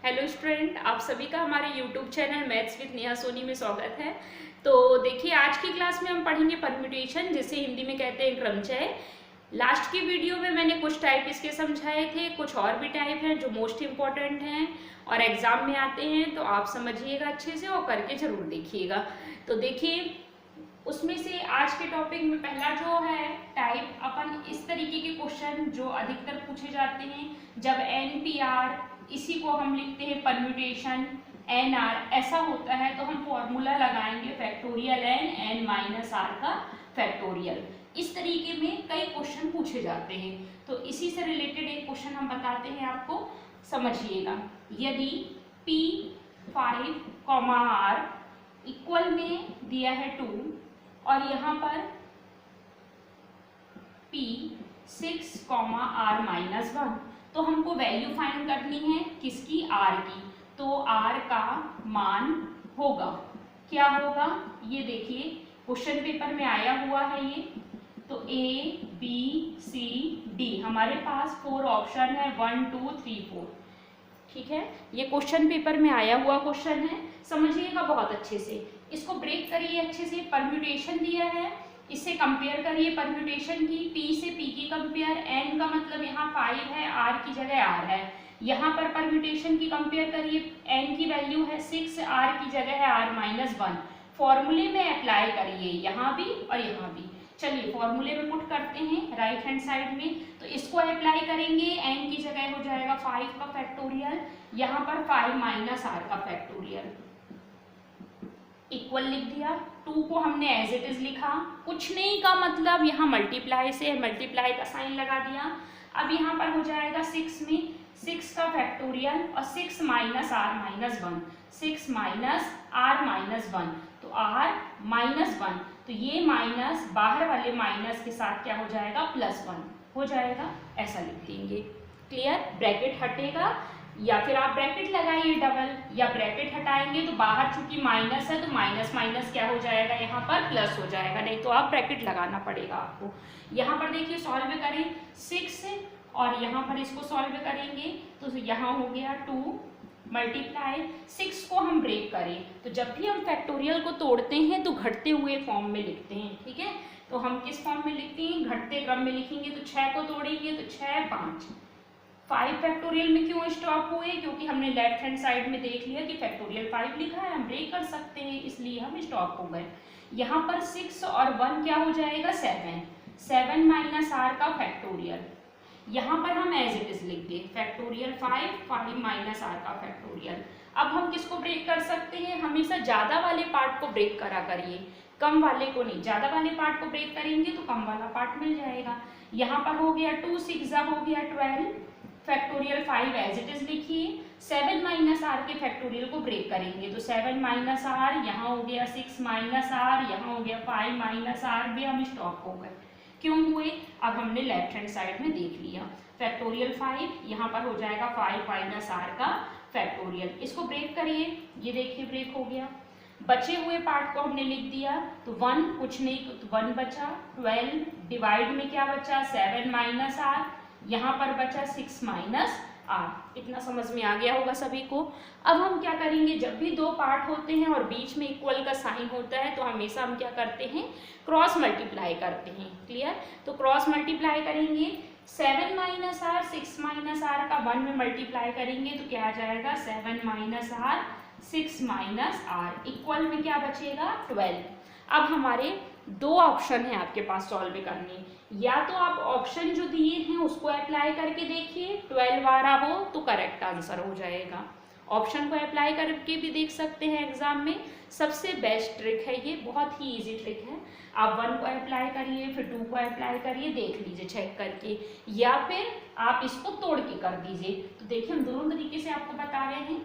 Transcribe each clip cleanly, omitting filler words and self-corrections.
Hello student, आप सभी का हमारे YouTube channel maths with Neha Soni में स्वागत है। तो देखिए, आज की क्लास में हम पढ़ेंगे परम्यूटेशन, जिसे हिंदी में कहते हैं क्रमचय। लास्ट की वीडियो में मैंने कुछ टाइप इसके समझाए थे, कुछ और भी टाइप हैं जो मोस्ट इम्पॉर्टेंट हैं और एग्जाम में आते हैं, तो आप समझिएगा अच्छे से और करके जरूर देखिएगा। तो देखिए, उसमें से आज के टॉपिक में पहला जो है टाइप, अपन इस तरीके के क्वेश्चन जो अधिकतर पूछे जाते हैं, जब NPR, इसी को हम लिखते हैं परम्यूटेशन NR, ऐसा होता है तो हम फॉर्मूला लगाएंगे फैक्टोरियल n माइनस आर का फैक्टोरियल। इस तरीके में कई क्वेश्चन पूछे जाते हैं, तो इसी से रिलेटेड एक क्वेश्चन हम बताते हैं आपको, समझिएगा। यदि P5, R इक्वल में दिया है 2 और यहाँ पर P6, R माइनस 1, तो हमको वैल्यू फाइंड करनी है किसकी, R की। तो R का मान होगा, क्या होगा, ये देखिए क्वेश्चन पेपर में आया हुआ है ये। तो A, B, C, D, हमारे पास 4 ऑप्शन है, 1, 2, 3, 4। ठीक है, ये क्वेश्चन पेपर में आया हुआ क्वेश्चन है, समझिएगा बहुत अच्छे से। इसको ब्रेक करिए अच्छे से। परम्यूटेशन दिया है, इससे कंपेयर करिए परम्यूटेशन की। P से P की कंपेयर, N का मतलब यहाँ 5 है, R की जगह R है। यहाँ पर परम्यूटेशन की कंपेयर करिए, N की वैल्यू है 6, R की जगह है R माइनस 1। फॉर्मूले में अप्लाई करिए, यहाँ भी और यहाँ भी। चलिए फॉर्मूले में पुट करते हैं राइट हैंड साइड में। तो इसको अप्लाई करेंगे, n की जगह हो जाएगा 5 का फैक्टोरियल, यहाँ पर 5 माइनस r का फैक्टोरियल, इक्वल लिख दिया। 2 को हमने एज इट इज लिखा, कुछ नहीं का मतलब यहाँ मल्टीप्लाई से मल्टीप्लाई का साइन लगा दिया। अब यहाँ पर हो जाएगा 6 में 6 का फैक्टोरियल और 6 minus r minus 1, 6 minus r minus 1, तो r माइनस 1, तो ये माइनस बाहर वाले माइनस के साथ क्या हो जाएगा, +1 हो जाएगा, ऐसा लिख देंगे। क्लियर, ब्रैकेट हटेगा या फिर आप ब्रैकेट लगाइए डबल, या ब्रैकेट हटाएंगे तो बाहर चूंकि माइनस है तो माइनस माइनस क्या हो जाएगा, यहाँ पर प्लस हो जाएगा, नहीं तो आप ब्रैकेट लगाना पड़ेगा आपको। यहाँ पर देखिए सॉल्व करें 6 और यहाँ पर इसको सॉल्व करेंगे तो यहाँ हो गया 2 मल्टीप्लाई 6 को हम ब्रेक करें, तो जब भी हम फैक्टोरियल को तोड़ते हैं तो घटते हुए फॉर्म में लिखते हैं। ठीक है, तो हम किस फॉर्म में लिखते हैं, घटते क्रम में लिखेंगे। तो 6 को तोड़ेंगे तो 6, 5, 5 फैक्टोरियल में क्यों स्टॉप हुए, क्योंकि हमने लेफ्ट हैंड साइड में देख लिया कि फैक्टोरियल 5 लिखा है, हम ब्रेक कर सकते हैं, इसलिए हम स्टॉप हो गए। यहाँ पर 6 और 1 क्या हो जाएगा, 7, 7 माइनस r का फैक्टोरियल, यहाँ पर हम एज इट इज लिख दें फैक्टोरियल 5, 5 माइनस r का फैक्टोरियल। अब हम किसको ब्रेक कर सकते हैं, हमेशा ज्यादा वाले पार्ट को ब्रेक करा करिए, कम वाले को नहीं। ज्यादा वाले पार्ट को ब्रेक करेंगे तो कम वाला पार्ट मिल जाएगा। यहाँ पर हो गया 2, 6 हो गया 12, फैक्टोरियल 5 एज इट इज लिखिए। 7 माइनस r के फैक्टोरियल को ब्रेक करेंगे तो 7 माइनस r, यहाँ हो गया 6 माइनस r, यहाँ हो गया 5 माइनस r, भी हम स्टॉप हो गए। क्यों हुए, अब हमने लेफ्ट हैंड साइड में देख लिया। फैक्टोरियल 5 यहाँ पर हो जाएगा 5 माइनस r का फैक्टोरियल। इसको ब्रेक करिए, ये देखिए ब्रेक हो गया। बचे हुए पार्ट को हमने लिख दिया, तो 1 कुछ नहीं तो 1 बचा, 12 डिवाइड में क्या बचा, 7 माइनस r, यहाँ पर बचा 6 माइनस r। इतना समझ में आ गया होगा सभी को। अब हम क्या करेंगे, जब भी 2 पार्ट होते हैं और बीच में इक्वल का साइन होता है तो हमेशा हम क्या करते हैं, क्रॉस मल्टीप्लाई करते हैं। क्लियर, तो क्रॉस मल्टीप्लाई करेंगे, 7 माइनस r 6 माइनस r का 1 में मल्टीप्लाई करेंगे तो क्या आ जाएगा, 7 minus r 6 minus r, equal में क्या बचेगा, 12। अब हमारे 2 ऑप्शन है आपके पास सॉल्व करने, या तो आप ऑप्शन जो दिए हैं उसको अप्लाई करके देखिए, 12 आ रहा हो तो करेक्ट आंसर हो जाएगा। ऑप्शन को अप्लाई करके भी देख सकते हैं एग्जाम में, सबसे बेस्ट ट्रिक है ये, बहुत ही इजी ट्रिक है। आप 1 को अप्लाई करिए, फिर 2 को अप्लाई करिए, देख लीजिए चेक करके, या फिर आप इसको तोड़ के कर दीजिए। तो देखिए हम दोनों तरीके से आपको बता रहे हैं।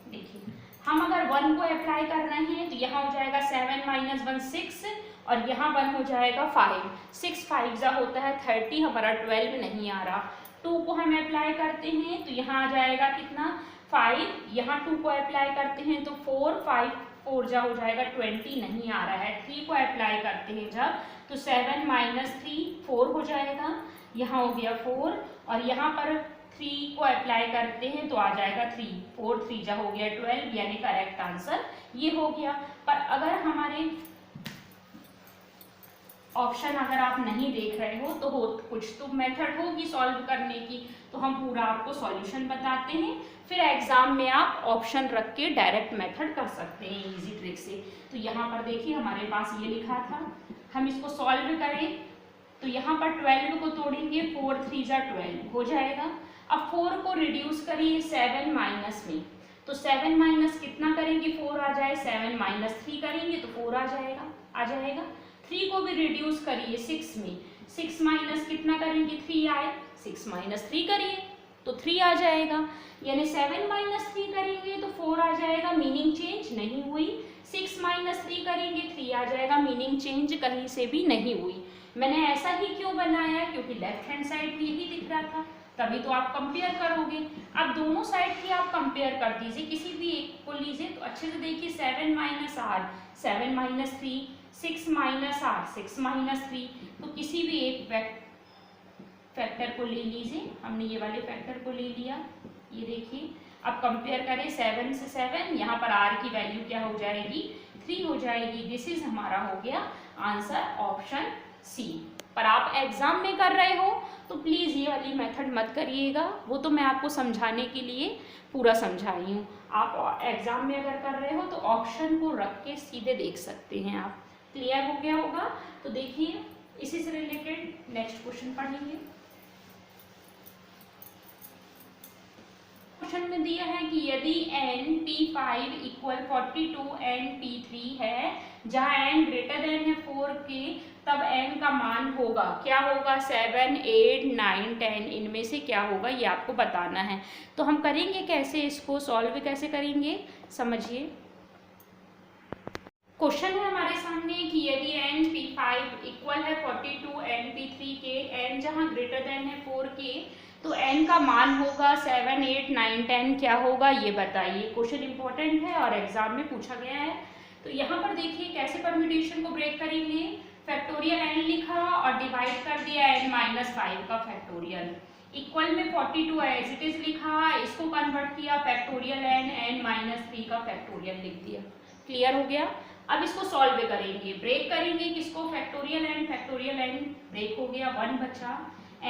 देखिए हम अगर 1 को अप्लाई कर रहे हैं तो यहाँ हो जाएगा 7 माइनस 1 6 और यहाँ 1 हो जाएगा 5, 6 5 जा होता है 30, हमारा 12 नहीं आ रहा। 2 को हम अप्लाई करते हैं तो यहाँ आ जाएगा कितना, 5, यहाँ 2 को अप्लाई करते हैं तो 4, 5 4 जा हो जाएगा 20, नहीं आ रहा है। 3 को अप्लाई करते हैं जब तो 7 माइनस 3 4 हो जाएगा, यहाँ हो गया 4 और यहाँ पर 3 को अप्लाई करते हैं तो आ जाएगा 3, 4 3 जा हो गया 12, यानी करेक्ट आंसर ये हो गया। पर अगर हमारे ऑप्शन अगर आप नहीं देख रहे हो तो कुछ तो मेथड होगी सॉल्व करने की, तो हम पूरा आपको सॉल्यूशन बताते हैं, फिर एग्जाम में आप ऑप्शन रख के डायरेक्ट मेथड कर सकते हैं इजी ट्रिक से। तो यहाँ पर देखिए हमारे पास ये लिखा था, हम इसको सॉल्व करें तो यहाँ पर 12 को तोड़ेंगे, 4 3 जा 12 हो जाएगा। अब 4 को रिड्यूस करिए 7 माइनस में, तो 7 माइनस कितना करेंगे 4 आ जाए, 7 माइनस 3 करेंगे तो 4 आ जाएगा। 3 को भी रिड्यूस करिए 6 में, 6 माइनस कितना करेंगे 3 आए, 6 माइनस 3 करिए तो 3 आ जाएगा, यानी 7 माइनस 3 करेंगे तो 4 आ जाएगा, मीनिंग चेंज नहीं हुई। 6 माइनस 3 करेंगे 3 आ जाएगा, मीनिंग चेंज कहीं से भी नहीं हुई। मैंने ऐसा ही क्यों बनाया, क्योंकि लेफ्ट हैंड साइड भी यही दिख रहा था, तभी तो आप कंपेयर करोगे। अब दोनों साइड की आप कंपेयर कर दीजिए, किसी भी एक को लीजिए तो अच्छे से देखिए, 7 minus r 7 minus 3, 6 minus r 6 minus 3, तो किसी भी एक फैक्टर को ले लीजिए। हमने ये वाले फैक्टर को ले लिया, ये देखिए। अब कंपेयर करें 7 से 7, यहाँ पर r की वैल्यू क्या हो जाएगी 3 हो जाएगी। दिस इज हमारा हो गया आंसर ऑप्शन सी। पर आप एग्जाम में कर रहे हो तो प्लीज़ ये वाली मेथड मत करिएगा, वो तो मैं आपको समझाने के लिए पूरा समझाई हूँ। आप एग्जाम में अगर कर रहे हो तो ऑप्शन को रख के सीधे देख सकते हैं आप। क्लियर हो गया होगा? तो देखिए इसी से रिलेटेड नेक्स्ट क्वेश्चन पढ़ेंगे। क्वेश्चन में दिया है कि यदि n p5 equal 42 n p3 है, जहाँ n ग्रेटर देन है 4 के, तब n का मान होगा, क्या होगा 7 8 9 10, इनमें से क्या होगा ये आपको बताना है। तो हम करेंगे कैसे, इसको सॉल्व कैसे करेंगे समझिए। क्वेश्चन है हमारे सामने कि यदि n p5 इक्वल है 42 n p3 के, n जहाँ ग्रेटर देन है 4 के, तो n का मान होगा 7 8 9 10, क्या होगा ये बताइए। क्वेश्चन इंपॉर्टेंट है और एग्जाम में पूछा गया है। तो यहाँ पर देखिए कैसे परम्यूटेशन को ब्रेक करेंगे। फैक्टोरियल n लिखा और डिवाइड कर दिया n माइनस 5 का फैक्टोरियल, इक्वल में 42 एज इट इज लिखा, इसको कन्वर्ट किया फैक्टोरियल n माइनस 3 का फैक्टोरियल लिख दिया। क्लियर हो गया? अब इसको सॉल्व करेंगे, ब्रेक करेंगे किसको, फैक्टोरियल n ब्रेक हो गया, 1 बचा,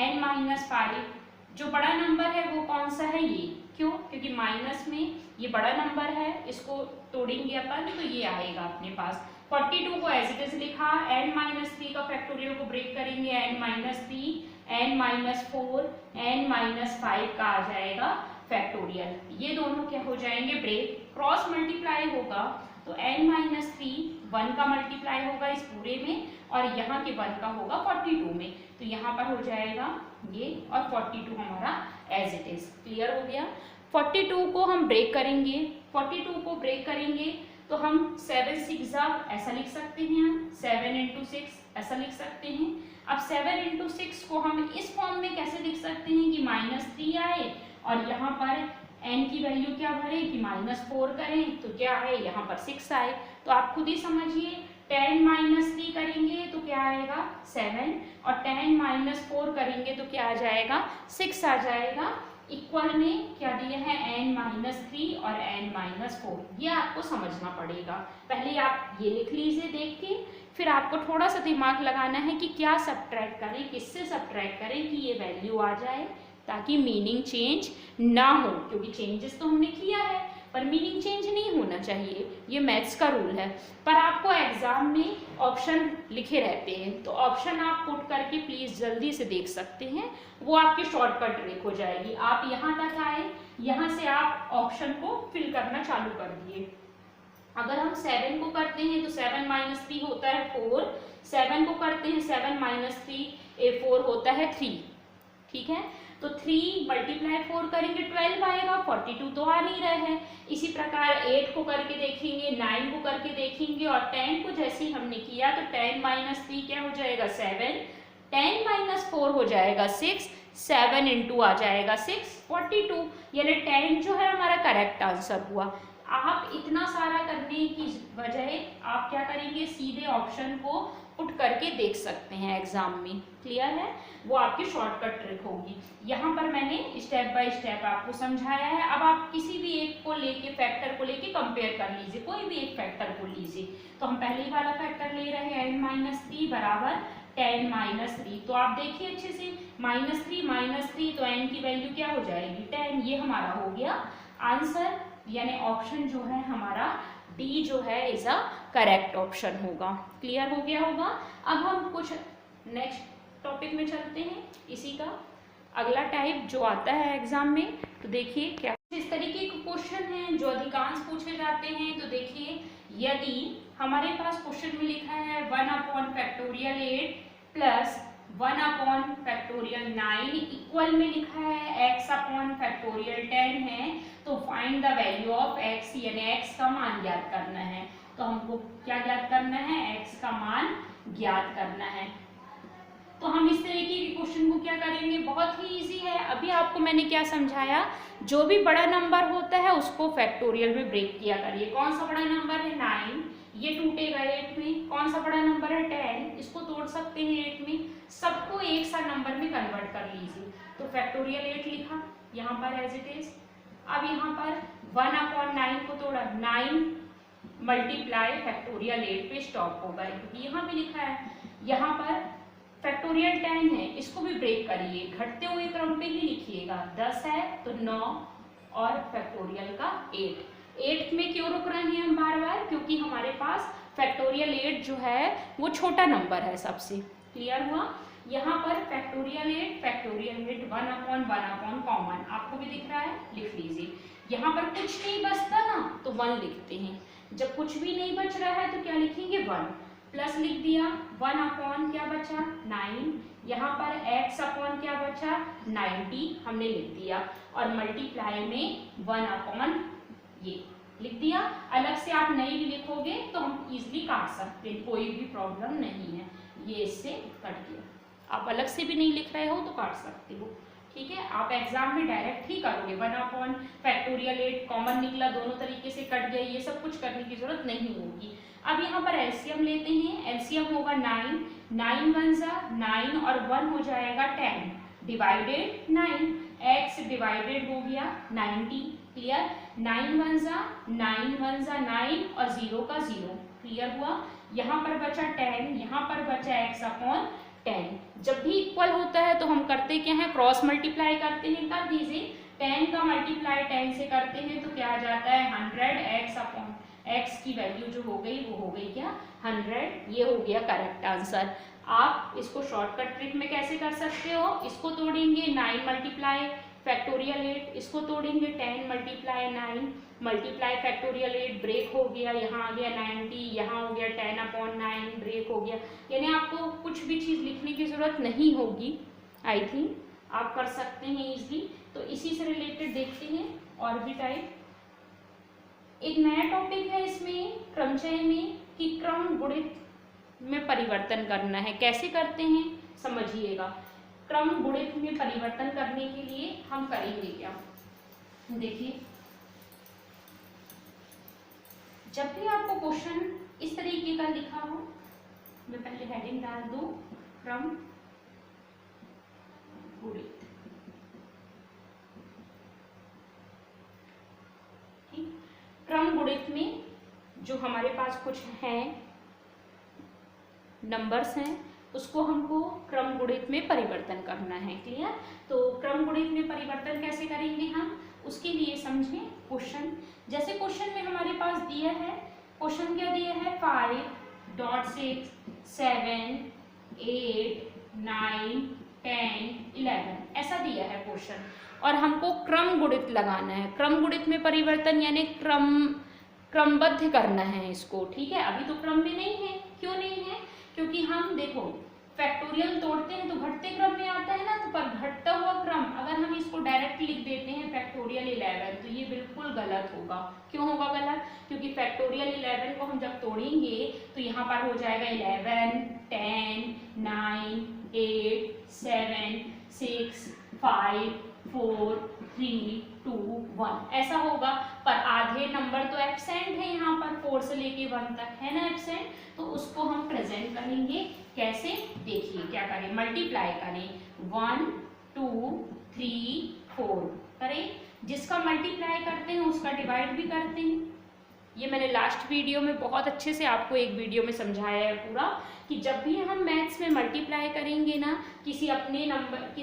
n माइनस 5 जो बड़ा नंबर है वो कौन सा है ये, क्यों, क्योंकि माइनस में ये बड़ा नंबर है, इसको तोड़ेंगे अपन तो ये आएगा अपने पास। 42 को एज इट इज लिखा, n माइनस 3 का फैक्टोरियल को ब्रेक करेंगे, n minus 3 n minus 4 n minus 5 का आ जाएगा फैक्टोरियल। ये दोनों क्या हो जाएंगे ब्रेक, क्रॉस मल्टीप्लाई होगा तो n माइनस 3 1 का मल्टीप्लाई होगा इस पूरे में, और यहाँ के 1 का होगा 42 में, तो यहाँ पर हो जाएगा ये, और 42 हमारा एज इट इज। क्लियर हो गया? 42 को हम ब्रेक करेंगे, 42 को ब्रेक करेंगे तो हम 7 6 ऐसा लिख सकते हैं, हम 7 इंटू 6 ऐसा लिख सकते हैं। अब 7 इंटू 6 को हम इस फॉर्म में कैसे लिख सकते हैं कि -3 आए और यहाँ पर n की वैल्यू क्या भरे कि -4 करें तो क्या आए, यहाँ पर 6 आए। तो आप खुद ही समझिए, 10 माइनस 3 करेंगे तो क्या आएगा 7, और 10 माइनस 4 करेंगे तो क्या आ जाएगा 6 आ जाएगा। इक्वल में क्या दिया है n माइनस 3 और n माइनस 4, ये आपको समझना पड़ेगा। पहले आप ये लिख लीजिए देख के, फिर आपको थोड़ा सा दिमाग लगाना है कि क्या सब्ट्रैक्ट करें, किससे सब्ट्रैक्ट करें कि ये वैल्यू आ जाए, ताकि मीनिंग चेंज ना हो, क्योंकि चेंजेस तो हमने किया है पर मीनिंग चेंज नहीं होना चाहिए, ये मैथ्स का रूल है। पर आपको एग्जाम में ऑप्शन लिखे रहते हैं, तो ऑप्शन आप पुट करके प्लीज़ जल्दी से देख सकते हैं, वो आपकी शॉर्टकट ट्रिक हो जाएगी। आप यहाँ तक आए, यहाँ से आप ऑप्शन को फिल करना चालू कर दिए। अगर हम 7 को करते हैं तो 7 माइनस 3 होता है 4, 7 को करते हैं 7 माइनस 3 4 होता है 3, ठीक है। तो 3 मल्टीप्लाई 4 करेंगे 12 आएगा, 42 तो आ नहीं रहा है। इसी प्रकार 8 को करके देखेंगे, 9 को करके देखेंगे, और 10 को जैसे ही हमने किया तो 10 माइनस 3 क्या हो जाएगा 7, 10 माइनस 4 हो जाएगा 6, 7 इंटू आ जाएगा 6 42, यानी 10 जो है हमारा करेक्ट आंसर हुआ। आप इतना सारा करने की बजाय आप क्या करेंगे, सीधे ऑप्शन को पुट करके देख सकते हैं एग्जाम में। क्लियर है? वो आपकी शॉर्टकट ट्रिक होगी। यहाँ पर मैंने स्टेप बाय स्टेप आपको समझाया है। अब आप किसी भी एक को लेके, फैक्टर को लेके कंपेयर कर लीजिए, कोई भी एक फैक्टर को लीजिए। तो हम पहले वाला फैक्टर ले रहे हैं n-3 बराबर 10-3। तो आप देखिए अच्छे से, -3 तो n की वैल्यू क्या हो जाएगी 10। ये हमारा हो गया आंसर, यानी ऑप्शन जो है हमारा डी जो है इज अ करेक्ट ऑप्शन होगा। क्लियर हो गया होगा? अब हम कुछ नेक्स्ट टॉपिक में चलते हैं। इसी का अगला टाइप जो आता है एग्जाम में, तो देखिए क्या इस तरीके के क्वेश्चन हैं जो अधिकांश पूछे जाते हैं। तो देखिए, यदि हमारे पास क्वेश्चन में लिखा है 1/8 प्लस 1/9 इक्वल में लिखा है x/10 है, तो find the value of x, यानी x का मान ज्ञात करना है। तो हमको क्या ज्ञात करना है? x का मान ज्ञात करना है। तो हम इस तरीके के क्वेश्चन को क्या करेंगे? बहुत ही इजी है। अभी आपको मैंने क्या समझाया, जो भी बड़ा नंबर होता है उसको फैक्टोरियल में ब्रेक किया करिए। कौन सा बड़ा नंबर है? 9, ये टूटेगा 8 में। कौन सा बड़ा नंबर है? 10, इसको तोड़ सकते हैं 8 में। सबको एक सा नंबर में कन्वर्ट कर लीजिए। तो फैक्टोरियल 8 लिखा यहाँ पर एज इट इज। अब यहाँ पर 1/9 को तोड़ा, 9 मल्टीप्लाई फैक्टोरियल 8 पे स्टॉप होगा, क्योंकि यहाँ भी लिखा है। यहाँ पर फैक्टोरियल 10 है, इसको भी ब्रेक करिए, घटते हुए क्रम पे ही लिखिएगा। 10 है तो 9 और फैक्टोरियल का 8 में क्यों रुक रहे हैं हम बार बार? क्योंकि हमारे पास फैक्टोरियल 8 जो है वो छोटा नंबर है सबसे। क्लियर हुआ? यहाँ पर फैक्टोरियल 8 1/1 कॉमन आपको भी दिख रहा है, लिख लीजिए। यहाँ पर कुछ नहीं बचता ना तो 1 लिखते हैं। जब कुछ भी नहीं बच रहा है तो क्या लिखेंगे? 1 प्लस लिख दिया। 1/ क्या बचा? 9। यहाँ पर x/ क्या बचा? 90 हमने लिख दिया, और मल्टीप्लाई में 1/ ये लिख दिया। अलग से आप नहीं भी लिखोगे तो हम इजीली काट सकते हैं, कोई भी प्रॉब्लम नहीं है। ये इससे कट गया। आप अलग से भी नहीं लिख रहे हो तो काट सकते हो। ठीक है, आप एग्जाम में डायरेक्ट ही करोगे। 1/8 कॉमन निकला, दोनों तरीके से कट गया, ये सब कुछ करने की जरूरत नहीं होगी। अब यहाँ पर एलसीएम लेते हैं। एलसीएम होगा 9, 9 1 जा 9 और 1 हो जाएगा 10 डिवाइडेड 9, x डिवाइडेड हो गया 90। क्लियर? 9 1 जा 9 और 0 का 0। क्लियर हुआ? यहाँ पर बचा 10, यहाँ पर बचा x/10। जब भी इक्वल होता है तो हम करते क्या है? क्रॉस मल्टीप्लाई करते हैं। कर दीजिए, 10 का मल्टीप्लाई 10 से करते हैं तो क्या आ जाता है? 100 x की वैल्यू जो हो गई वो हो गई क्या? 100। ये हो गया करेक्ट आंसर। आप इसको शॉर्टकट ट्रिक में कैसे कर सकते हो? इसको तोड़ेंगे 9 मल्टीप्लाई फैक्टोरियल 8, इसको तोड़ेंगे 10 मल्टीप्लाई 9 मल्टीप्लाई फैक्टोरियल 8, ब्रेक हो गया, यहाँ आ गया 90, यहाँ हो गया 10/9 ब्रेक हो गया। यानी आपको कुछ भी चीज़ लिखने की ज़रूरत नहीं होगी। आई थिंक आप कर सकते हैं इजली। तो इसी से रिलेटेड देखते हैं और भी टाइप। एक नया टॉपिक है इसमें क्रमचय में कि क्रम गुणित में परिवर्तन करना है। कैसे करते हैं समझिएगा। क्रम गुणित में परिवर्तन करने के लिए हम करेंगे क्या? देखिए, जब भी आपको क्वेश्चन इस तरीके का लिखा हो, मैं पहले हेडिंग डाल दूं क्रम गुणित। क्रम गुणित में जो हमारे पास कुछ हैं नंबर्स हैं, उसको हमको क्रम गुणित में परिवर्तन करना है। क्लियर? तो क्रम गुणित में परिवर्तन कैसे करेंगे हम, उसके लिए समझें क्वेश्चन। जैसे क्वेश्चन में हमारे पास दिया है, क्वेश्चन क्या दिया है? 5.6 7 8 9 10 11 ऐसा दिया है क्वेश्चन, और हमको क्रम गुणित लगाना है। क्रम गुणित में परिवर्तन यानी क्रमबद्ध करना है इसको। ठीक है, अभी तो क्रम में नहीं है। क्यों नहीं है? क्योंकि हम देखो फैक्टोरियल तोड़ते हैं तो घटते क्रम में आता है ना, तो पर घटता हुआ क्रम अगर हम इसको डायरेक्ट लिख देते हैं फैक्टोरियल 11, तो ये बिल्कुल गलत होगा। क्यों होगा गलत? क्योंकि फैक्टोरियल 11 को हम जब तोड़ेंगे तो यहाँ पर हो जाएगा 11 10 9 8 7 6 5 4 3 2 1 ऐसा होगा। पर आधे नंबर तो एब्सेंट है यहाँ पर, 4 से लेके 1 तक है ना एब्सेंट, तो उसको हम प्रेजेंट करेंगे कैसे, देखिए क्या करें, मल्टीप्लाई करें 1 2 3 4 करें, जिसका मल्टीप्लाई करते हैं उसका डिवाइड भी करते हैं। ये मैंने लास्ट वीडियो में बहुत अच्छे से आपको एक वीडियो में समझाया है पूरा, कि जब भी हम मैथ्स में मल्टीप्लाई करेंगे ना, किसी अपने नंबर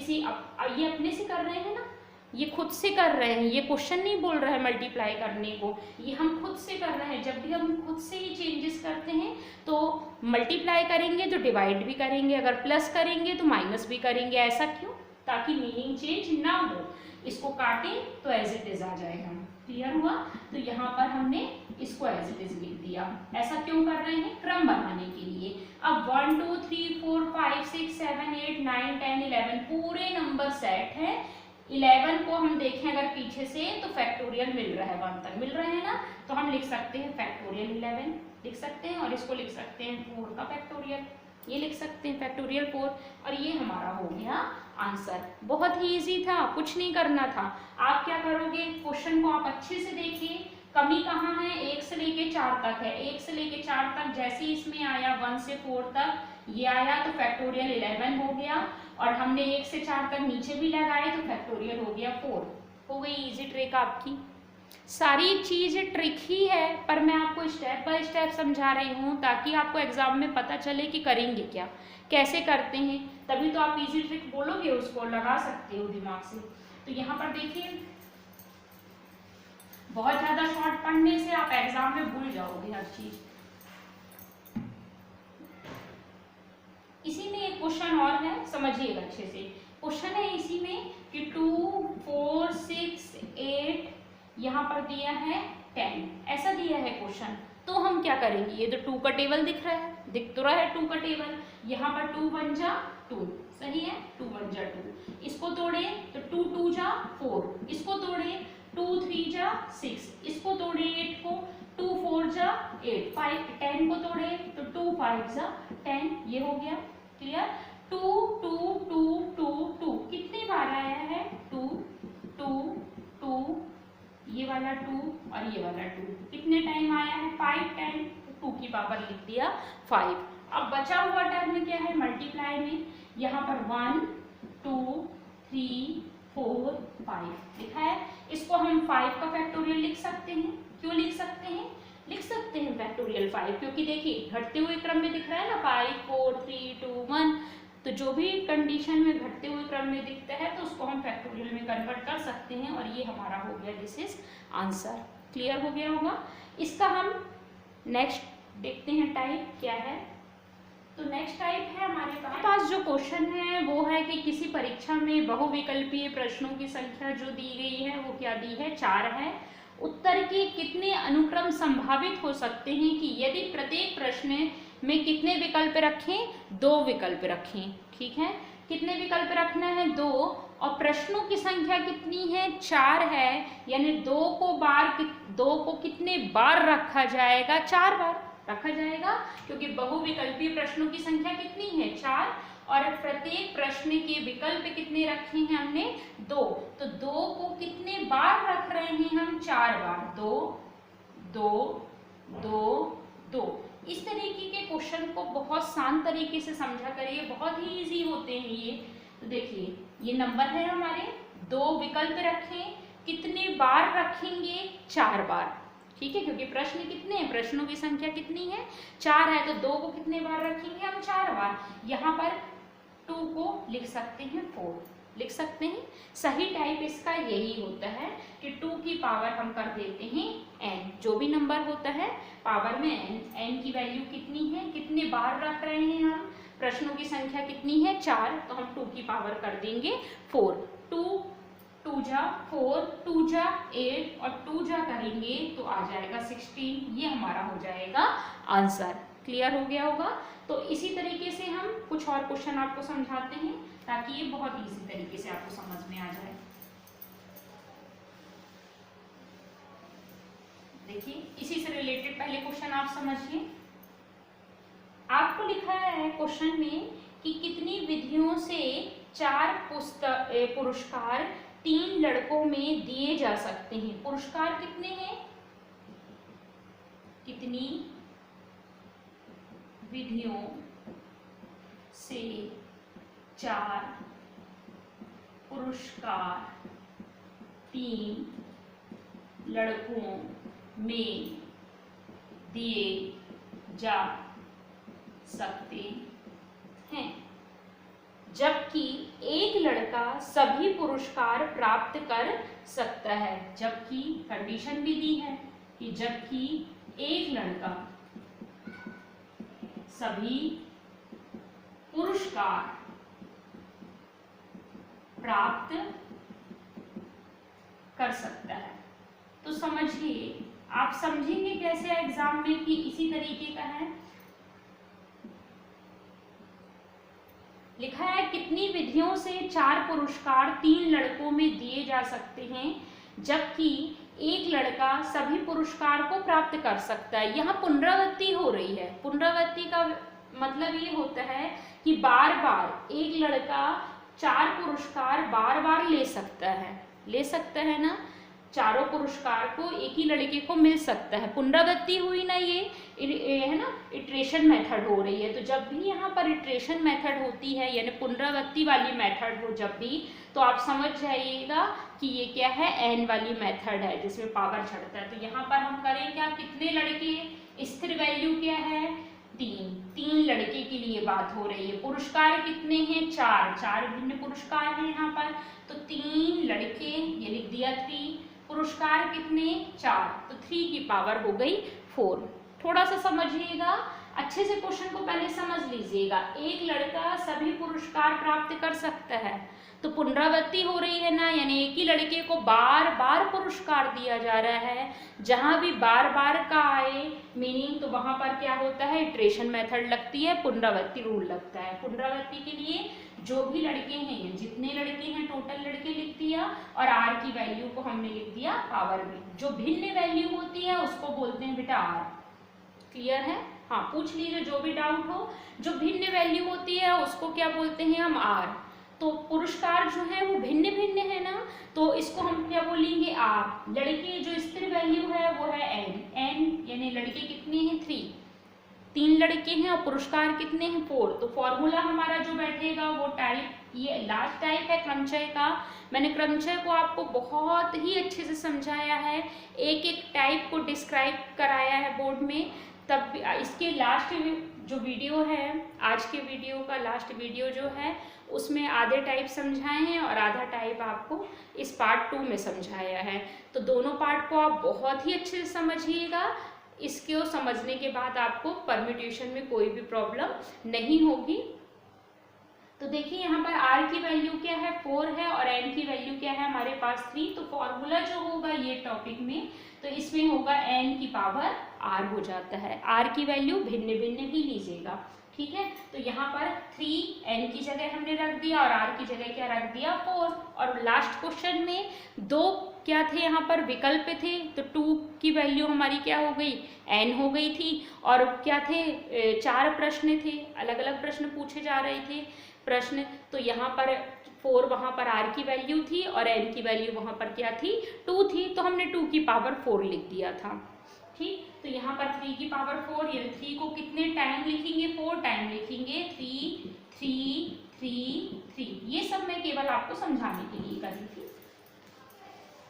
ये अपने से कर रहे हैं ना, ये खुद से कर रहे हैं, ये क्वेश्चन नहीं बोल रहा है मल्टीप्लाई करने को, ये हम खुद से कर रहे हैं। जब भी हम खुद से ये चेंजेस करते हैं तो मल्टीप्लाई करेंगे तो डिवाइड भी करेंगे, अगर प्लस करेंगे तो माइनस भी करेंगे। ऐसा क्यों? ताकि मीनिंग चेंज ना हो। इसको काटें तो एज इट इज आ जाएगा। क्लियर हुआ? तो यहाँ पर हमने इसको एज इट इज लिख दिया। ऐसा क्यों कर रहे हैं? क्रम बनाने के लिए। अब 1 2 3 4 5 6 7 8 9 10 11 पूरे नंबर सेट है। 11 को हम देखें अगर पीछे से तो फैक्टोरियल मिल रहा है, 1 तक मिल रहे हैं ना, तो हम लिख सकते हैं फैक्टोरियल 11 लिख सकते हैं, और इसको लिख सकते हैं 4 का फैक्टोरियल, ये लिख सकते हैं फैक्टोरियल 4, और ये हमारा हो गया आंसर। बहुत ही इजी था, कुछ नहीं करना था। आप क्या करोगे, क्वेश्चन को आप अच्छे से देखिए, कमी कहाँ है, 1 से लेके 4 तक है। 1 से लेके 4 तक जैसे इसमें आया 1 से 4 तक ये आया तो फैक्टोरियल 11 हो गया, और हमने 1 से 4 तक नीचे भी लगाए तो फैक्टोरियल हो गया 4। हो गई इजी ट्रिक आपकी। सारी चीज़ ट्रिक ही है, पर मैं आपको स्टेप बाय स्टेप समझा रही हूँ ताकि आपको एग्जाम में पता चले कि करेंगे क्या, कैसे करते हैं, तभी तो आप इजी ट्रिक बोलोगे, उसको लगा सकते हो दिमाग से। तो यहाँ पर देखिए, बहुत ज़्यादा शॉर्ट पढ़ने से आप एग्जाम में भूल जाओगे हर चीज़। इसी में एक क्वेश्चन और है, समझिएगा अच्छे से। क्वेश्चन है इसी में कि 2 4 6 8 यहाँ पर दिया है 10, ऐसा दिया है क्वेश्चन। तो हम क्या करेंगे, ये तो 2 का टेबल दिख रहा है, दिख तो रहा है 2 का टेबल। यहाँ पर 2 1 जा 2, सही है, 2 1 जा 2। इसको तोड़े तो 2 2 जा 4, इसको तोड़े 2 3 जा 6, इसको तोड़े 8 को, 2 4 जा 8, 5 10 को तोड़े तो 2 5 जा 10, ये हो गया। क्लियर? 2 2 2 2 2 कितनी बार आया है, 2 2 2, ये वाला 2 और ये वाला 2 कितने टाइम आया है, 5 टाइम, 2 की पावर लिख दिया 5। अब बचा हुआ टर्म क्या है, मल्टीप्लाई में, यहाँ पर 1 2 3 4 5 लिखा है। इसको हम 5 का फैक्टोरियल लिख सकते हैं। क्यों लिख सकते हैं? लिख सकते हैं फैक्टोरियल 5, क्योंकि देखिए घटते हुए क्रम में दिख रहा है ना, 5 4 3 2 1, तो जो भी कंडीशन में घटते हुए क्रम में दिखता है तो उसको हम फैक्टोरियल में कन्वर्ट कर सकते हैं, और ये हमारा हो गया, दिस इज आंसर। क्लियर हो गया होगा? इसका हम नेक्स्ट देखते हैं टाइप क्या है। तो नेक्स्ट टाइप है हमारे पास जो क्वेश्चन है वो है कि किसी परीक्षा में बहुविकल्पीय प्रश्नों की संख्या जो दी गई है वो क्या दी है, 4 है। उत्तर के कितने अनुक्रम संभावित हो सकते हैं कि यदि प्रत्येक प्रश्न में कितने विकल्प रखें, 2 विकल्प रखें। ठीक है, कितने विकल्प रखना है, 2, और प्रश्नों की संख्या कितनी है, 4 है, यानी 2 को कितने बार रखा जाएगा, 4 बार रखा जाएगा, क्योंकि बहुविकल्पीय प्रश्नों की संख्या कितनी है, 4, और प्रत्येक प्रश्न के विकल्प कितने रखे हैं हमने, 2, तो 2 को कितने बार रख रहे हैं हम, 4 बार, 2 2 2 2। इस तरीके के क्वेश्चन को बहुत शांत तरीके से समझा करिए, बहुत ही इजी होते हैं ये। तो देखिए ये नंबर है हमारे, 2 विकल्प रखें, कितने बार रखेंगे, 4 बार। ठीक है, क्योंकि प्रश्न कितने हैं, प्रश्नों की संख्या कितनी है, 4 है, तो 2 को कितने बार रखेंगे हम, 4 बार। यहाँ पर 2 को लिख सकते हैं 4, लिख सकते हैं। सही टाइप इसका यही होता है कि 2 की पावर हम कर देते हैं n, जो भी नंबर होता है पावर में n की वैल्यू कितनी है, कितने बार रख रहे हैं हम, प्रश्नों की संख्या कितनी है, 4, तो हम 2 की पावर कर देंगे 4। 2 2 जा 4, 2 जा 8, और 2 जा करेंगे तो आ जाएगा 16, ये हमारा हो जाएगा आंसर। क्लियर हो गया होगा? तो इसी तरीके से हम कुछ और क्वेश्चन आपको समझाते हैं ताकि ये बहुत इजी तरीके से आपको समझ में आ जाए। देखिए इसी से रिलेटेड पहले क्वेश्चन आप समझिए। आपको लिखा है क्वेश्चन में कि कितनी विधियों से 4 पुरस्कार 3 लड़कों में दिए जा सकते हैं। पुरस्कार कितने हैं? कितनी विधियों से 4 पुरस्कार 3 लड़कों में दिए जा सकते हैं, जबकि एक लड़का सभी पुरस्कार प्राप्त कर सकता है। जबकि कंडीशन भी दी है कि जबकि एक लड़का सभी पुरस्कार प्राप्त कर सकता है। तो समझिए, आप समझेंगे कैसे एग्जाम में कि इसी तरीके का है। लिखा है कितनी विधियों से 4 पुरस्कार 3 लड़कों में दिए जा सकते हैं, जबकि एक लड़का सभी पुरस्कार को प्राप्त कर सकता है। यहाँ पुनरावृत्ति हो रही है। पुनरावृत्ति का मतलब ये होता है कि बार बार एक लड़का 4 पुरस्कार बार बार ले सकता है ना, चारों पुरस्कार को एक ही लड़के को मिल सकता है। पुनरावृत्ति हुई ना, ये है ना, इटरेशन मेथड हो रही है। तो जब भी यहाँ पर इटरेशन मेथड होती है, यानी पुनरावृत्ति वाली मेथड हो जब भी, तो आप समझ जाइएगा कि ये क्या है, एन वाली मेथड है जिसमें पावर चढ़ता है। तो यहाँ पर हम करें क्या, कितने लड़के, स्थिर वैल्यू क्या है, 3 लड़के के लिए बात हो रही है। पुरस्कार कितने हैं, 4 भिन्न पुरस्कार हैं यहाँ पर। तो 3 लड़के, ये लिख दिया 3, पुरस्कार कितने, 4, तो 3 की पावर हो गई 4। थोड़ा सा समझिएगा, अच्छे से क्वेश्चन को पहले समझ लीजिएगा। एक लड़का सभी पुरस्कार प्राप्त कर सकता है, तो पुनरावृत्ति हो रही है ना, यानी एक ही लड़के को बार बार पुरस्कार दिया जा रहा है। जहां भी बार बार का आए मीनिंग, तो वहां पर क्या होता है, इटरेशन मेथड लगती है, पुनरावृत्ति रूल लगता है। पुनरावृत्ति के लिए जो भी लड़के हैं, जितने लड़के हैं टोटल लड़के लिख दिया, और आर की वैल्यू को हमने लिख दिया पावर में। जो भिन्न वैल्यू होती है उसको बोलते हैं बेटा आर। क्लियर है? हाँ, पूछ लीजिए जो भी डाउट हो। जो भिन्न वैल्यू होती है उसको क्या बोलते हैं हम, आर। तो पुरस्कार जो है वो भिन्न भिन्न है ना, तो इसको हम क्या बोलेंगे, आर। लड़के जो स्थिर वैल्यू है वो है एन, यानी लड़के कितने हैं, 3 लड़के हैं, और पुरस्कार कितने हैं, 4। तो फॉर्मूला हमारा जो बैठेगा वो टाइप, ये लास्ट टाइप है क्रमचय का। मैंने क्रमचय को आपको बहुत ही अच्छे से समझाया है, एक एक टाइप को डिस्क्राइब कराया है बोर्ड में। तब इसके लास्ट जो वीडियो है, आज के वीडियो का लास्ट वीडियो जो है, उसमें आधे टाइप समझाए हैं और आधा टाइप आपको इस पार्ट 2 में समझाया है। तो दोनों पार्ट को आप बहुत ही अच्छे से समझिएगा। इसको समझने के बाद आपको परम्यूटेशन में कोई भी प्रॉब्लम नहीं होगी। तो देखिए यहाँ पर r की वैल्यू क्या है, 4 है, और n की वैल्यू क्या है हमारे पास 3। तो फॉर्मूला जो होगा ये टॉपिक में, तो इसमें होगा n की पावर r हो जाता है। r की वैल्यू भिन्न भिन्न ही लीजिएगा, ठीक है। तो यहाँ पर 3 n की जगह हमने रख दिया और r की जगह क्या रख दिया, 4। और लास्ट क्वेश्चन में 2 क्या थे यहाँ पर, विकल्प थे। तो 2 की वैल्यू हमारी क्या हो गई, n हो गई थी। और क्या थे, 4 प्रश्न थे, अलग अलग प्रश्न पूछे जा रहे थे प्रश्न। तो यहाँ पर 4 वहाँ पर r की वैल्यू थी और n की वैल्यू वहाँ पर क्या थी, 2 थी। तो हमने 2 की पावर 4 लिख दिया था, ठीक। तो यहाँ पर 3 की पावर 4, यानी 3 को कितने टाइम लिखेंगे, 4 टाइम लिखेंगे। 3 3 3 3, ये सब मैं केवल आपको समझाने के लिए करी थी।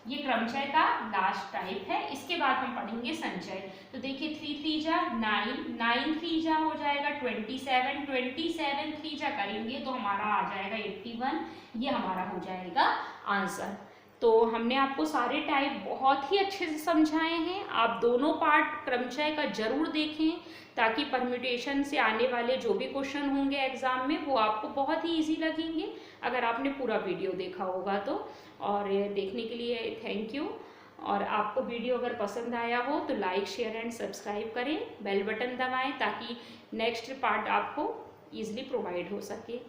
ये क्रमचय का लास्ट टाइप है। इसके बाद हम पढ़ेंगे संचय। तो देखिए 3 3 जा 9, 9 3 जा हो जाएगा 27, 27 3 जा करेंगे तो हमारा आ जाएगा 81। ये हमारा हो जाएगा आंसर। तो हमने आपको सारे टाइप बहुत ही अच्छे से समझाए हैं। आप दोनों पार्ट क्रमचय का जरूर देखें, ताकि परम्यूटेशन से आने वाले जो भी क्वेश्चन होंगे एग्जाम में वो आपको बहुत ही इजी लगेंगे, अगर आपने पूरा वीडियो देखा होगा तो। और देखने के लिए थैंक यू। और आपको वीडियो अगर पसंद आया हो तो लाइक शेयर एंड सब्सक्राइब करें, बेल बटन दबाएं ताकि नेक्स्ट पार्ट आपको ईजिली प्रोवाइड हो सके।